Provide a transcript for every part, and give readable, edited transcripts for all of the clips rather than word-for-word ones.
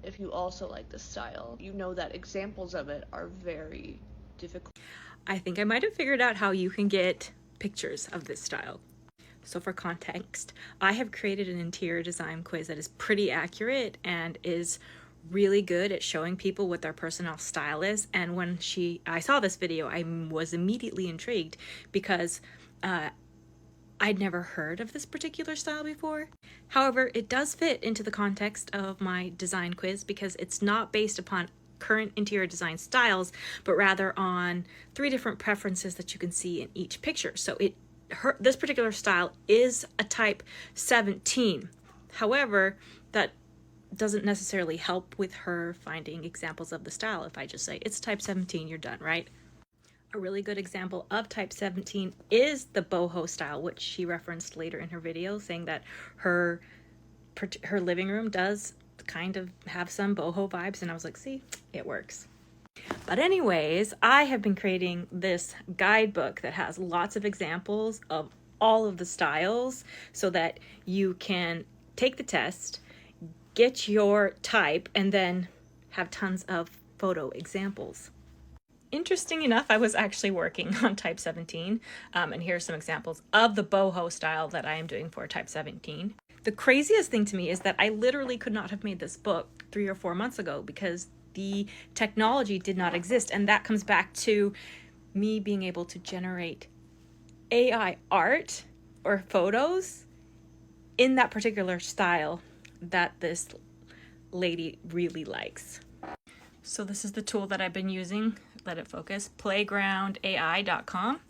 if you also like this style. You know that examples of it are very difficult. I think I might have figured out how you can get pictures of this style. So for context, I have created an interior design quiz that is pretty accurate and is really good at showing people what their personal style is. And when I saw this video, I was immediately intrigued because I'd never heard of this particular style before. However, it does fit into the context of my design quiz because it's not based upon current interior design styles, but rather on 3 different preferences that you can see in each picture. So this particular style is a type 17. However, that doesn't necessarily help with her finding examples of the style. If I just say it's type 17, you're done, right? A really good example of type 17 is the boho style, which she referenced later in her video, saying that her living room does kind of have some boho vibes, and I was like, see, it works. But anyways, I have been creating this guidebook that has lots of examples of all of the styles so that you can take the test, get your type, and then have tons of photo examples. Interesting enough, I was actually working on type 17, and here's some examples of the boho style that I am doing for type 17. The craziest thing to me is that I literally could not have made this book 3 or 4 months ago because the technology did not exist, and that comes back to me being able to generate AI art or photos in that particular style that this lady really likes. So this is the tool that I've been using. Let it focus. playgroundai.com,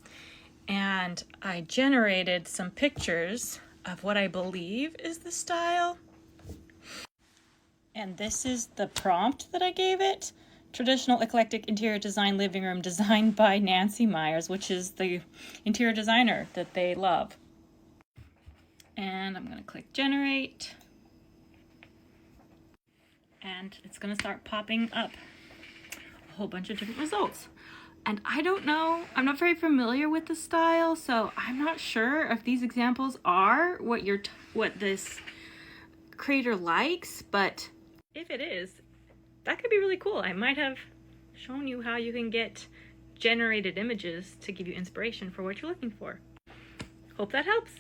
and I generated some pictures of what I believe is the style. And this is the prompt that I gave it. Traditional eclectic interior design living room designed by Nancy Myers, which is the interior designer that they love. And I'm going to click generate. And it's going to start popping up a whole bunch of different results. And I don't know, I'm not very familiar with the style, so I'm not sure if these examples are what this creator likes, but if it is, that could be really cool. I might have shown you how you can get generated images to give you inspiration for what you're looking for. Hope that helps.